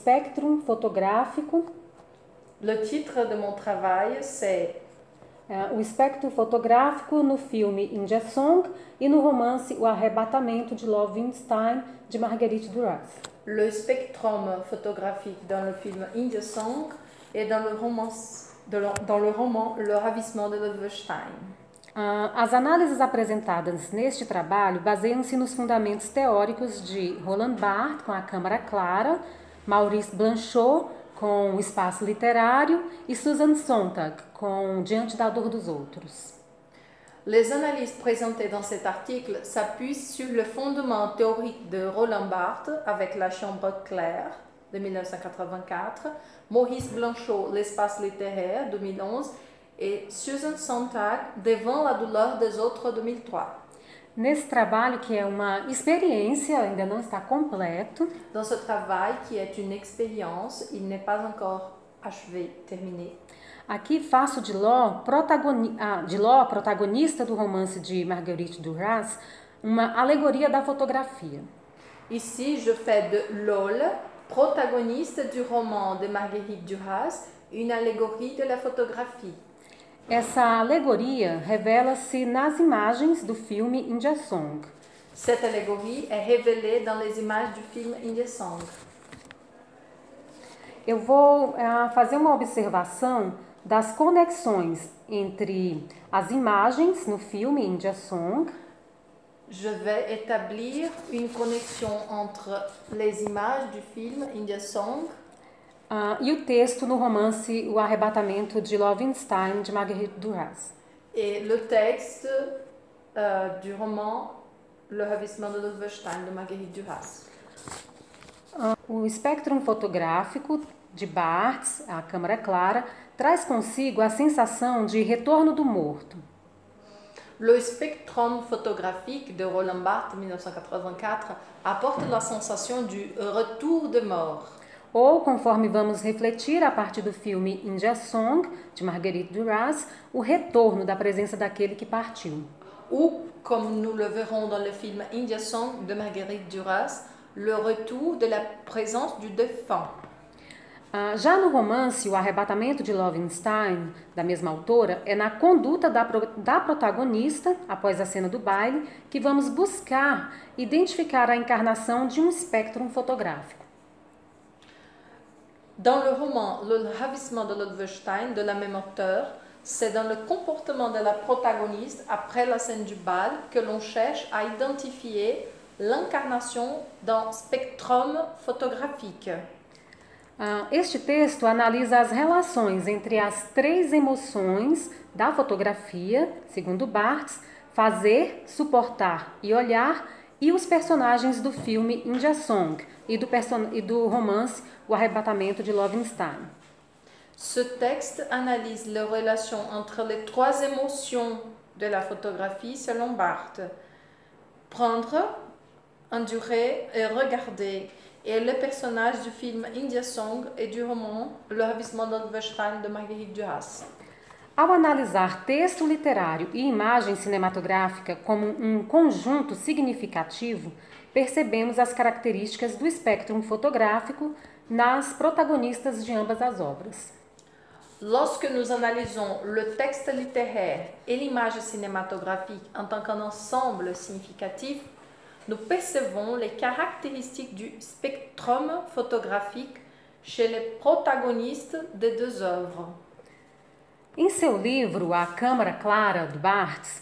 espectrum fotográfico. Le titre de mon travail, c'est O espectro fotográfico no filme India Song e no romance O Arrebatamento de Lovenstein, de Marguerite Duras. le spectrum photographique dans le film India Song et dans le roman Le Ravissement de Lovenstein. As análises apresentadas neste trabalho baseiam-se nos fundamentos teóricos de Roland Barthes, com a Câmara Clara, Maurice Blanchot, com o Espaço Literário, e Susan Sontag, com Diante da Dor dos Outros. Les analyses présentées dans cet article s'appuient sur le fondement théorique de Roland Barthes avec La Chambre Claire de 1984, Maurice Blanchot, L'Espace littéraire 2011 et Susan Sontag, Devant la douleur des autres 2003. Nesse trabalho, que é uma experiência, ainda não está completo. Dans ce travail, qui est une expérience, il n'est pas encore achevé, terminé. Aqui faço de Ló, protagonista do romance de Marguerite Duras, uma alegoria da fotografia. Ici, je fais de Lol, protagoniste du roman de Marguerite Duras, une allégorie de la photographie. Essa alegoria revela-se nas imagens do filme India Song. Cette allégorie est révélée dans les images du film India Song. Eu vou fazer uma observação das conexões entre as imagens no filme India Song. Je vais établir une connexion entre les images du film India Song e o texto no romance O Arrebatamento de Lovenstein, de Marguerite Duras. et le texte du roman Le Ravissement de Lovenstein, de Marguerite Duras. O espectrum fotográfico de Barthes, a Câmara Clara, traz consigo a sensação de retorno do morto. Le spectrum photographique de Roland Barthes, 1984, apporte la sensation du retour de mort. Ou, conforme vamos refletir a partir do filme India Song, de Marguerite Duras, o retorno da presença daquele que partiu. Ou, comme nous le verrons dans le film India Song de Marguerite Duras, le retour de la présence du défunt. Já no romance O Arrebatamento de Lovenstein, da mesma autora, é na conduta da protagonista, após a cena do baile, que vamos buscar identificar a encarnação de um espectrum fotográfico. Dans le roman Le Ravissement de Lovenstein, de la même auteure, c'est dans le comportement de la protagoniste après la scène du bal que l'on cherche à identifier l'incarnation d'un spectrum photographique. Este texto analisa as relações entre as três emoções da fotografia, segundo Barthes, fazer, suportar e olhar, e os personagens do filme India Song e do romance O Arrebatamento de Lovenstein. Ce texte analyse les relations entre les trois émotions de la photographie selon Barthes. Prendre, endurer et regarder. Et le personnage du film India Song et du roman Le Ravissement de Lovenstein, de Marguerite Duras. Ao analisar texto literário e imagem cinematográfica como um conjunto significativo, percebemos as características do espectrum fotográfico nas protagonistas de ambas as obras. Lorsque nous analysons le texte littéraire et l'image cinématographique en tant qu'un ensemble significatif, nous percevons les caractéristiques du spectrum photographique chez les protagonistes des deux œuvres. Em seu livro A Câmara Clara, do Barthes,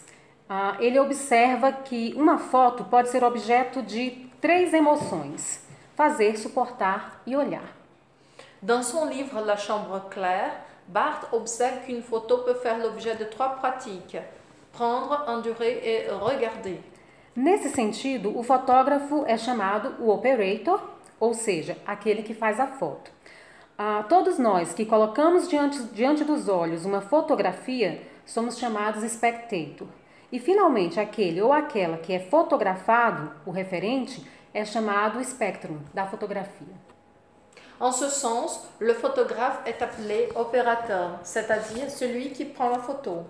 ele observa que uma foto pode ser objeto de três emoções: fazer, suportar e olhar. Dans son livre La Chambre Claire, Barthes observe qu'une photo peut faire l'objet de trois pratiques: prendre, endurer et regarder. Nesse sentido, o fotógrafo é chamado o operator, ou seja, aquele que faz a foto. Todos nós que colocamos diante dos olhos uma fotografia somos chamados spectator. E, finalmente, aquele ou aquela que é fotografado, o referente, é chamado spectrum da fotografia. En ce sens, le photographe est appelé opérateur, c'est-à-dire celui qui prend la photo.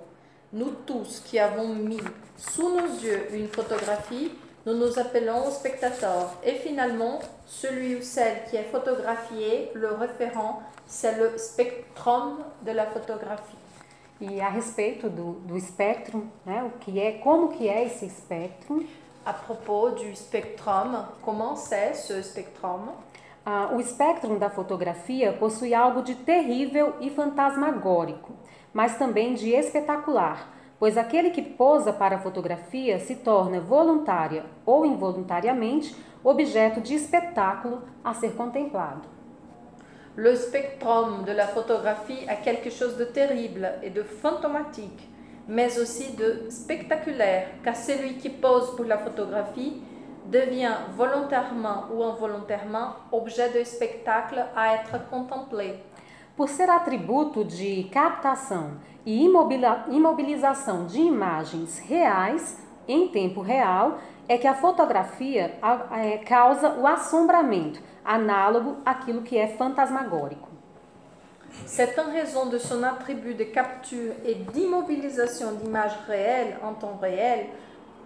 Nous tous qui avons mis sous nos yeux une photographie, nous nous appelons spectateur. Et finalement, celui ou celle qui est photographié, le référent, c'est le spectrum de la photographie. E a respeito do espectro, né, como que é esse espectro? À propos du spectrum, comment c'est ce spectrum? O espectro da fotografia possui algo de terrível e fantasmagórico, mas também de espetacular, pois aquele que posa para a fotografia se torna voluntária ou involuntariamente objeto de espetáculo a ser contemplado. Le spectrum de la photographie a quelque chose de terrible et de fantomatique, mais aussi de spectaculaire, car celui qui pose pour la photographie devient volontairement ou involontairement objet de spectacle à être contemplé. Por ser atributo de captação e imobilização de imagens reais em tempo real, é que a fotografia causa o assombramento, análogo àquilo que é fantasmagórico. C'est en raison de son attribut de capture et d'immobilisation d'images réelles en temps réel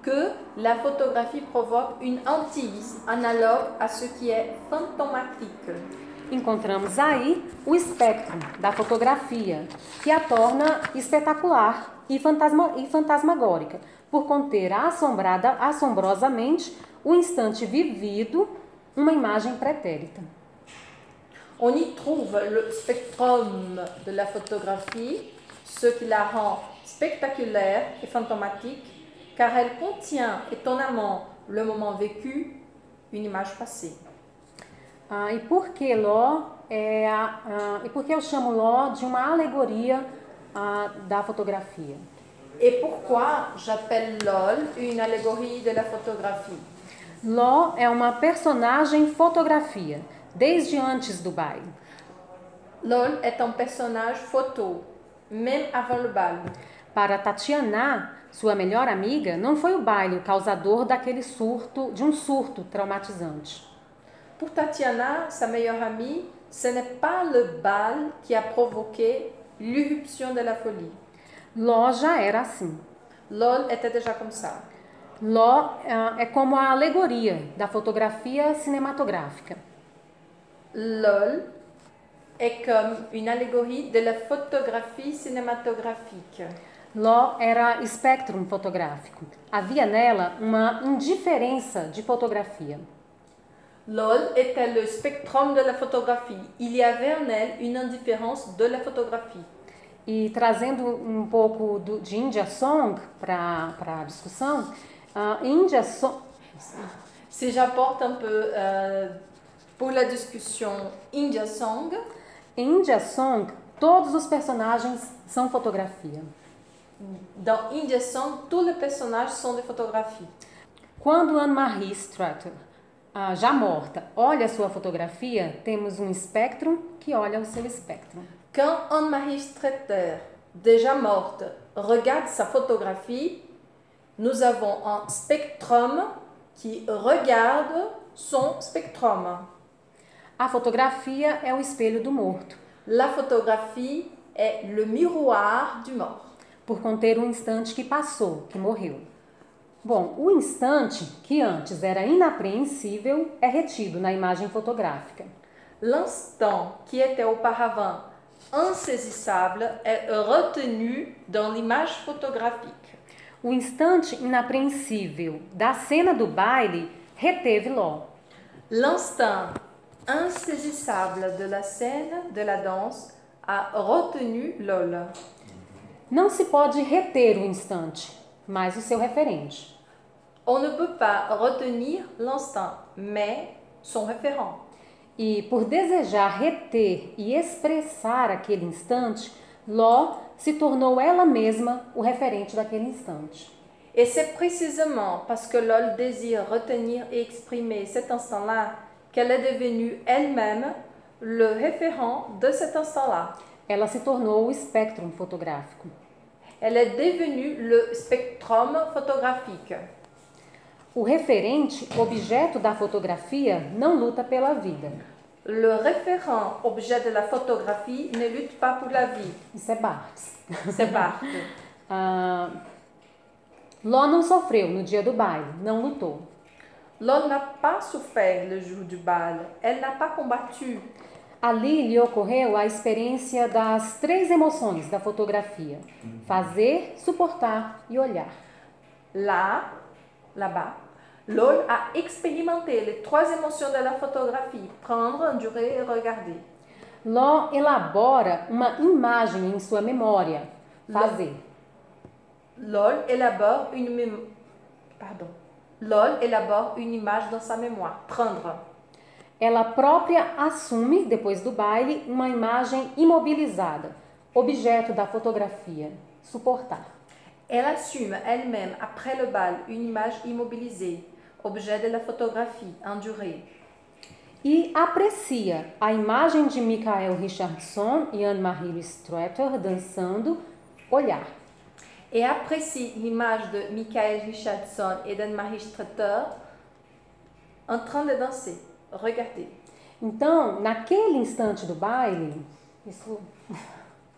que la photographie provoque une hantise analogue à ce qui est fantomatique. Encontramos aí o espectro da fotografia, que a torna espetacular e fantasmagórica, por conter assombrosamente o instante vivido, uma imagem pretérita. On y trouve le spectrum de la photographie, ce qui la rend spectaculaire et fantomatique, car elle contient étonnamment le moment vécu, une image passée. E por que eu chamo Ló de uma alegoria da fotografia? Et pourquoi j'appelle LOL une allégorie de la photographie? Ló é uma personagem fotografia, desde antes do baile. LOL est un personnage photo, même avant le bal. Para Tatiana, sua melhor amiga, não foi o baile o causador de um surto traumatizante. Pour Tatiana, sa meilleure amie, ce n'est pas le bal qui a provoqué l'irruption de la folie. Ló já era assim. LOL était déjà comme ça. Ló é como a alegoria da fotografia cinematográfica. LOL est comme une allégorie de la photographie cinématographique. Ló era espectrum fotográfico. Havia nela uma indiferença de fotografia. LOL était le spectrum de la photographie. Il y avait en elle une indifférence de la photographie. E trazendo um pouco de India Song para a discussão, India Song... Si j'apporte un peu pour la discussion India Song. Em India Song, todos os personagens são fotografia. Dans India Song, tous les personnages sont des photographies. Quando Anne-Marie Strater, já morta, olha a sua fotografia, temos um espectro que olha o seu espectro. Quand Anne-Marie Strater, déjà morte, regarde sa photographie, nous avons un spectrum qui regarde son spectrum. A fotografia é o espelho do morto. La photographie est le miroir du mort. Por conter um instante que passou, que morreu. Bom, o instante, que antes era inapreensível, é retido na imagem fotográfica. L'instant qui était auparavant insaisissable est retenu dans l'image photographique. O instante inapreensível da cena do baile reteve Ló. L'instant insaisissable de la scène de la danse a retenu LOL. Não se pode reter o instante, mas o seu referente. On ne peut pas retenir l'instant, mais son référent. E por desejar reter e expressar aquele instante, Ló se tornou ela mesma o referente daquele instante. Et c'est précisément parce que LOL désire retenir et exprimer cet instant-là qu'elle est devenue elle-même le référent de cet instant-là. Ela se tornou o espectrum fotográfico. Elle est devenue le spectrum photographique. O referente, objeto da fotografia, não luta pela vida. Le référent, objet de la photographie, ne lutte pas pour la vie. Isso é Barthes. C'est Barthes. Ló não sofreu no dia do baile, não lutou. Lol n'a pas souffert le jour du bal. Elle n'a pas combattu. Ali lhe ocorreu a experiência das 3 emoções da fotografia: fazer, suportar e olhar. Là-bas, Lol a expérimenté les 3 émotions de la photographie: prendre, endurer et regarder. Ló elabora uma imagem em sua memória: fazer. Lol élabore une image dans sa mémoire: prendre. Ela própria assume, depois do baile, uma imagem imobilizada, objeto da fotografia: suportar. Elle assume elle-même, après le bal, une image immobilisée, objet de la photographie: endurer. E aprecia a imagem de Michael Richardson e Anne-Marie Strater dançando: olhar. Et apprécie l'image de Michael Richardson et d'Anne-Marie Strater en train de danser: regarder. Então, naquele instante do baile,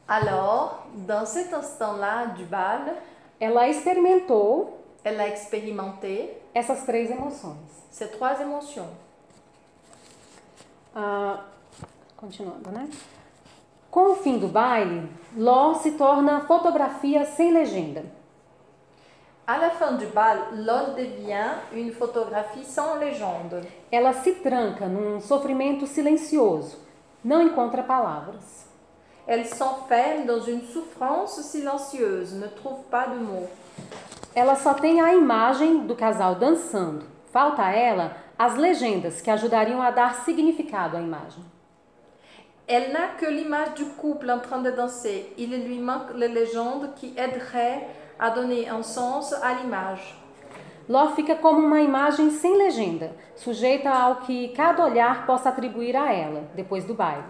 Alors, dans cet instant-là du bal, ela experimentou elle a expérimenté essas 3 emoções. ces 3 émotions. Continuando, né? Com o fim do baile, Ló se torna fotografia sem legenda. À la fin du bal, Lol devient une photographie sans légende. Ela se tranca num sofrimento silencioso, não encontra palavras. Elle s'enferme dans une souffrance silencieuse, ne trouve pas de mots. Ela só tem a imagem do casal dançando. Falta a ela as legendas que ajudariam a dar significado à imagem. Elle n'a que l'image du couple en train de danser. Il lui manque les légendes qui aideraient à donner un sens à l'image. Ló fica como uma imagem sem legenda, sujeita ao que cada olhar possa atribuir a ela, depois do baile.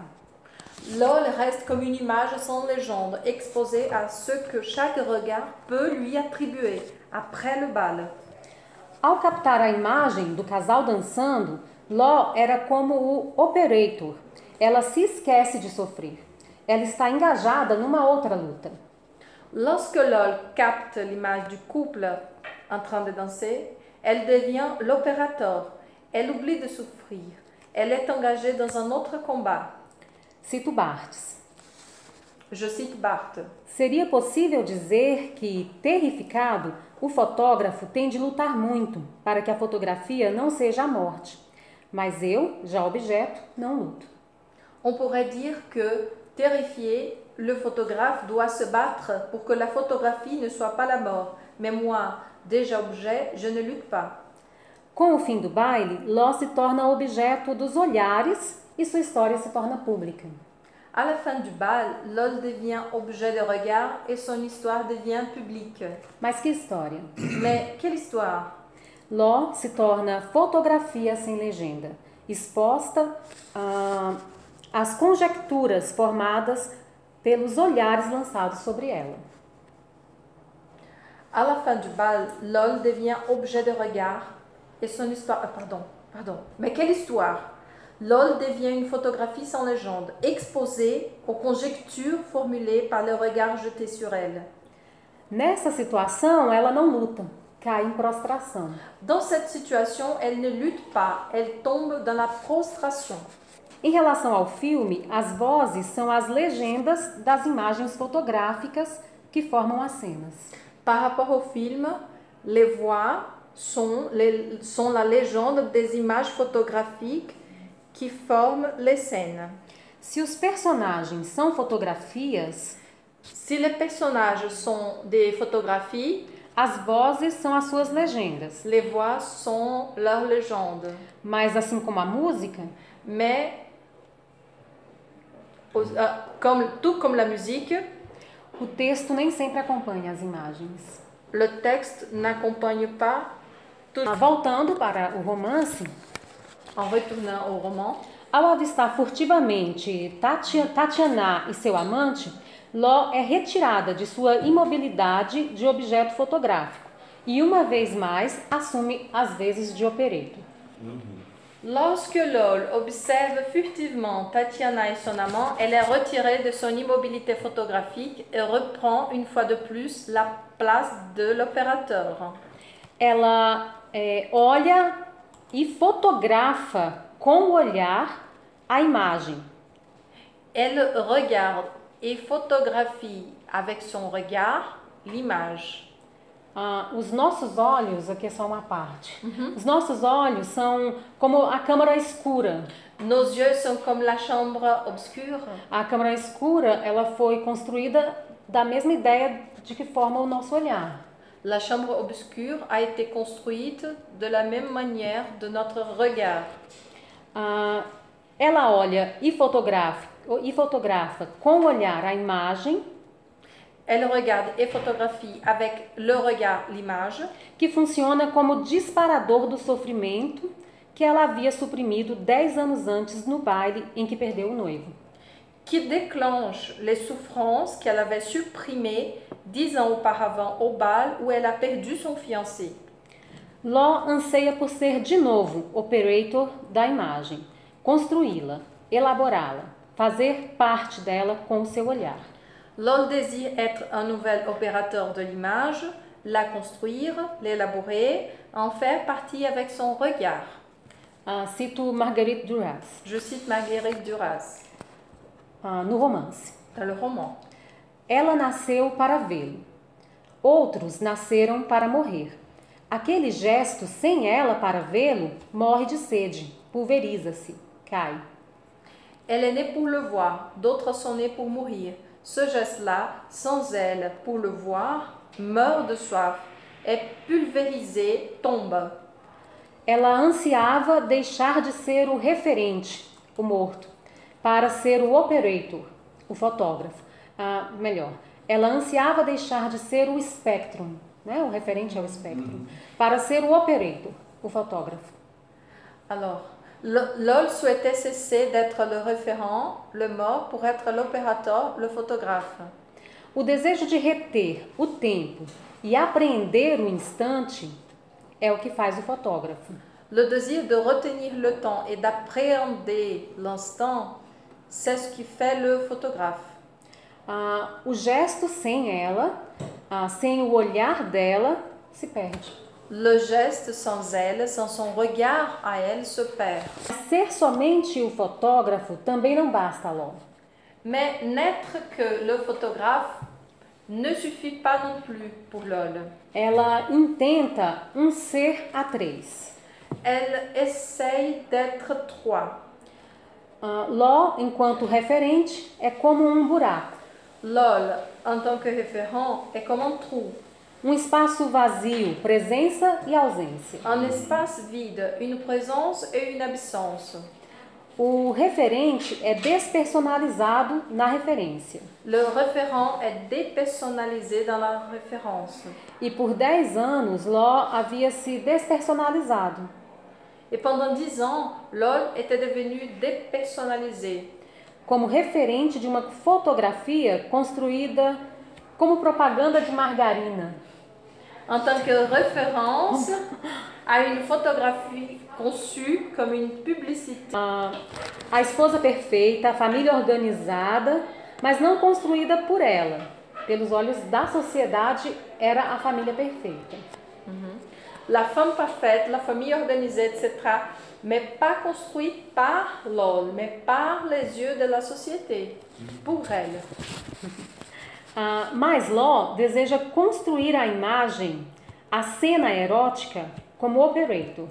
Lol reste comme une image sans légende, exposée à ce que chaque regard peut lui attribuer après le bal. Ao captar a imagem do casal dançando, Ló era como o operator. Ela se esquece de sofrer. Ela está engajada numa outra luta. Lorsque Lol capte l'image du couple en train de danser, elle devient l'opérateur. Elle oublie de souffrir. Elle est engagée dans un autre combat. Cito Barthes. Je cite Barthes. Seria possível dizer que, terrificado, o fotógrafo tem de lutar muito para que a fotografia não seja a morte. Mas eu, já objeto, não luto. On pourrait dire que, terrifié, le photographe doit se battre pour que la photographie ne soit pas la mort. Mais moi, déjà objet, je ne lutte pas. Com o fim do baile, Ló se torna objeto dos olhares e sua história se torna pública. À la fin du bal, Lol devient objet de regard et son histoire devient publique. Mas que história? Mais quelle histoire? Ló se torna fotografia sem legenda, exposta às conjecturas formadas pelos olhares lançados sobre ela. À la fin du bal, Lol devient objet de regard et son histoire... Pardon. Mais quelle histoire? Lol devient une photographie sans légende, exposée aux conjectures formulées par le regard jeté sur elle. Nessa situação, ela não luta, cai em prostração. Dans cette situation, elle ne lutte pas, elle tombe dans la prostration. Em relação ao filme, as vozes são as legendas das imagens fotográficas que formam as cenas. Par rapport au film, les voix sont la légende des images photographiques que forment les scènes. Se os personagens são fotografias, si les personnages sont des photographies, as vozes são as suas legendas. Les voix sont leurs légendes. Mas assim como a música, tout comme la musique, o texto nem sempre acompanha as imagens. Le texte n'accompagne pas tout. Voltando para o romance, en retournant au roman, ao avistar furtivamente Tatiana e seu amante, Ló é retirada de sua imobilidade de objeto fotográfico e, uma vez mais, assume as vezes de operator. Lorsque Lol observe furtivement Tatiana et son amant, elle est retirée de son immobilité photographique et reprend une fois de plus la place de l'opérateur. Ela olha e fotografa com o olhar a imagem. Elle regarde et photographie avec son regard l'image. Os nossos olhos, aqui é só uma parte, os nossos olhos são como a câmara escura. Nos yeux sont comme la chambre obscure. A câmara escura, ela foi construída da mesma ideia de que forma o nosso olhar. La chambre obscure a été construite de la même manière de notre regard. Ela olha e fotografa com o olhar a imagem. Elle regarde et photographie avec le regard l'image, que funciona como disparador do sofrimento que ela havia suprimido 10 anos antes no baile em que perdeu o noivo. qui déclenche les souffrances qu'elle avait supprimées 10 ans auparavant au bal où elle a perdu son fiancé. Ló anseia por ser de novo operator da imagem, construí-la, elaborá-la, fazer parte dela com o seu olhar. Lol désire être un nouvel opérateur de l'image, la construire, l'élaborer, en faire partie avec son regard. Cito Marguerite Duras. Je cite Marguerite Duras No romance. dans le roman. Ela nasceu para vê-lo. Outros nasceram para morrer. Aquele gesto sem ela para vê-lo morre de sede, pulveriza-se, cai. Elle est née pour le voir, d'autres sont nés pour mourir. Ce geste-là, sans elle pour le voir, meurt de soif, est pulvérisé, tombe. Ela ansiava deixar de ser o referente, o morto, para ser o operator, o fotógrafo. Melhor, ela ansiava deixar de ser o spectrum, né? O referente ao spectrum, para ser o operator, o fotógrafo. Alors, Lol souhaitait cesser d'être le référent, le mort, pour être l'opérateur, le photographe. O desejo de reter o tempo e apreender o instante é o que faz o fotógrafo. Le désir de retenir le temps et d'appréhender l'instant, c'est ce qui fait le photographe. O gesto sem ela, sem o olhar dela, se perde. Le geste sans elle, sans son regard à elle, se perd. Ser somente o fotógrafo também não basta, Ló. Mais n'être que le photographe ne suffit pas non plus pour Lol. Ela intenta ser a três. Elle essaye d'être trois. Ló, enquanto referente, é como um buraco. Lol, en tant que référent, est comme un trou. Um espaço vazio, presença e ausência. Un espace vide, une présence et une absence. O referente é despersonalizado na referência. Le référent est dépersonnalisé dans la référence. E por 10 anos, Ló havia se despersonalizado. Et pendant 10 ans, Lol était devenu dépersonnalisé. Como referente de uma fotografia construída como propaganda de margarina. En tant que référence à une photographie conçue comme une publicité. A esposa perfeita, a família organizada, mas não construída por ela. Pelos olhos da sociedade, era a família perfeita. La femme parfaite, la famille organisée, etc. Mais pas construite par Lol, mais par les yeux de la société, pour elle. Mas Ló deseja construir a imagem, a cena erótica, como operator.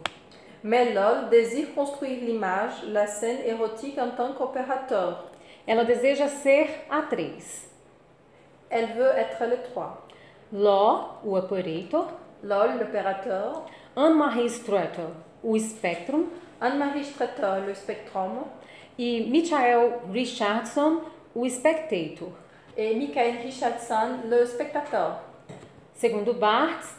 Mais Lol désire construire l'image, la scène érotique en tant qu'opérateur. Ela deseja ser a três. Elle veut être le 3. Ló, o operator. Lol, l'opérateur. Anne-Marie Strater, o spectrum. Anne-Marie Strater, le spectrum. E Michael Richardson, o spectator. Et Michael Richardson, le spectateur. Segundo Barthes,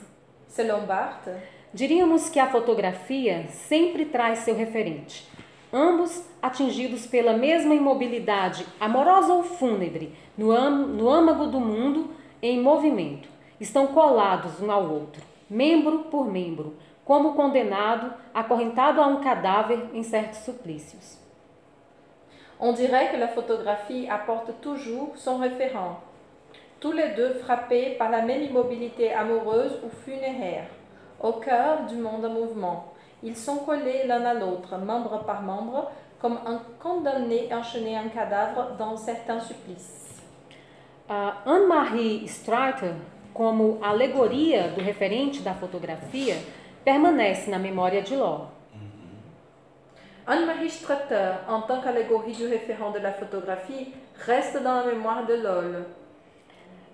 selon Barthes, diríamos que a fotografia sempre traz seu referente. Ambos atingidos pela mesma imobilidade, amorosa ou fúnebre, no âmago do mundo em movimento. Estão colados um ao outro, membro por membro, como condenado, acorrentado a um cadáver em certos suplícios. On dirait que la photographie apporte toujours son référent, tous les deux frappés par la même immobilité amoureuse ou funéraire, au cœur du monde en mouvement. Ils sont collés l'un à l'autre, membre par membre, comme un condamné enchaîné à un cadavre dans certains supplices. Anne-Marie Strater, como alegoria do referente da fotografia, permanece na memória de Law. Anne-Marie Strater, en tant qu'allégorie du référent de la photographie, reste dans la mémoire de Lol,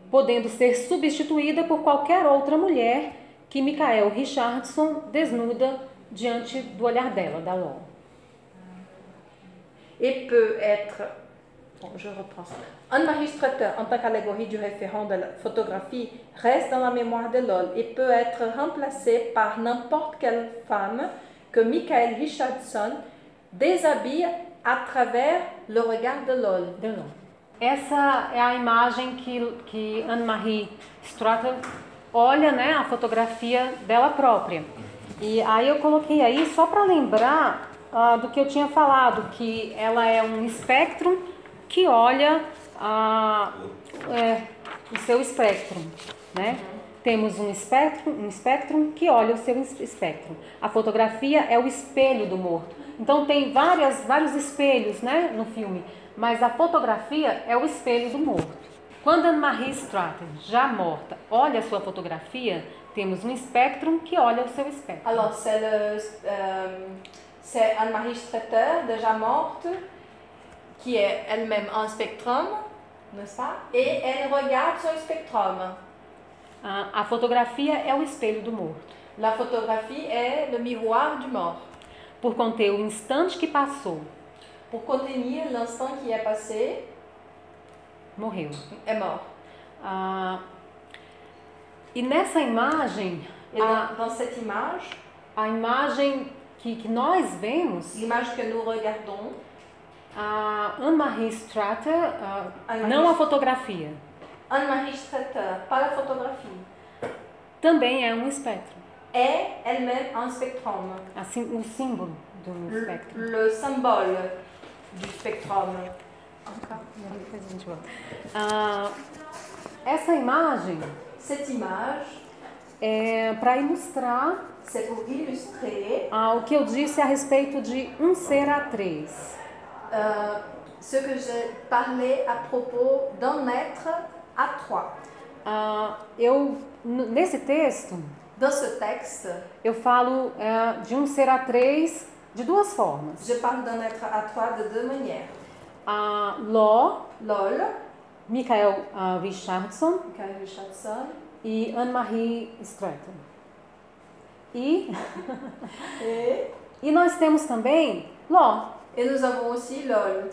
podendo ser substituída por qualquer outra mulher que Michael Richardson desnuda diante do olhar dela, da Law. Et peut être... Bon, je reprends ça. Anne-Marie Strater, en tant qu'allégorie du référent de la photographie, reste dans la mémoire de Lol et peut être remplacée par n'importe quelle femme que Michael Richardson déshabille à travers le regard de Lol. Essa é a imagem que Anne-Marie Strater olha, né, a fotografia dela própria. E aí eu coloquei aí só para lembrar do que eu tinha falado, que ela é um espectro que olha o seu espectro, né? Temos um espectro que olha o seu espectro. A fotografia é o espelho do morto. Então tem vários espelhos, né, no filme, mas a fotografia é o espelho do morto. Quando Anne-Marie Strater, já morta, olha a sua fotografia, temos um espectro que olha o seu espectro. Alors c'est Anne-Marie Strater, déjà morte, qui est elle-même un spectrum, n'est-ce pas? Et elle regarde son spectrum. A fotografia é o espelho do morto. La photographie est le miroir du mort. Por conter o instante que passou, pour contenir l'instant qui est passé, morreu. É mort. E nessa imagem, dans cette image, a imagem que nós vemos, l'image que nous regardons, a Anne-Marie Strater, não a fotografia. Anne-Marie Strater, pas la photographie. Também é um espectro. É elle-même un spectrum. Assim, o símbolo do espectro. Le symbole du spectrum. Essa imagem, cette image, é para ilustrar, c'est pour illustrer, o que eu disse a respeito de um ser a três. Ce que j'ai parlé à propos d'un être à trois. Nesse texto, dans ce texte, eu falo de um ser a três de duas formas. Je parle d'un être à trois de deux manières. Lol, Michael Richardson e Anne-Marie Strater. E nós temos também Law. Et nous avons aussi Lol.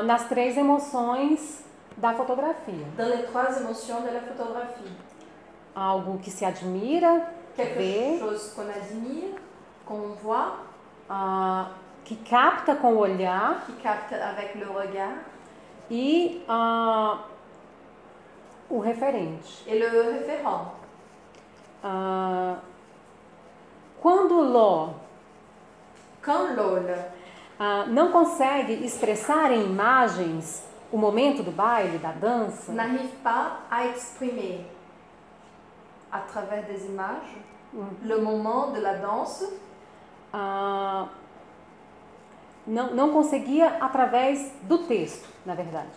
Nas três emoções da fotografia. Dans les trois émotions de la photographie. Algo que se admira, quelque chose qu'on admire, qu'on voit, que capta com o olhar, qui capte avec le regard, e o referente. Et le référent. Quando Law, quand Lol, não consegue expressar em imagens o momento do baile, da dança, n'arrive pas à exprimer à travers des images le moment de la danse, não conseguia através do texto, na verdade.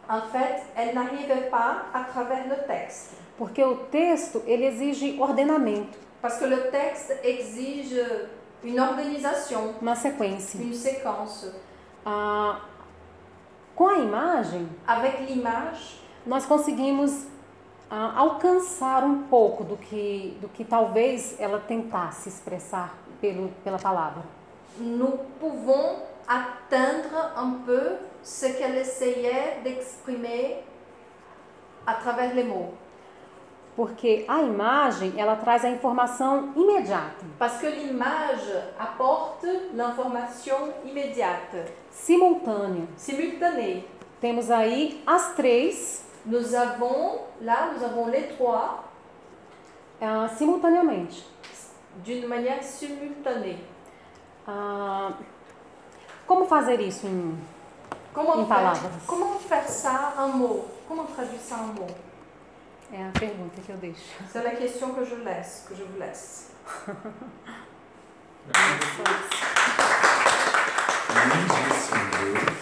En fait, elle n'arrivait pas à travers le texte. Porque o texto, ele exige ordenamento. Parce que le texte exige une organisation, uma sequência. Une séquence. Com a imagem, avec l'image, nós conseguimos alcançar um pouco do que talvez ela tentasse expressar pela palavra. Nous pouvons atteindre un peu ce qu'elle essayait d'exprimer à travers les mots. Porque a imagem, ela traz a informação imediata. Parce que l'image apporte l'information immédiate. Simultânea. Simultanée. Temos aí as três. Nous avons les trois. Simultaneamente. D'une manière simultanée. Como fazer isso em palavras? Comment faire ça en mots? Comment traduire ça en mots? É a pergunta que eu deixo. C'est la question que je vous laisse. Lindíssimo.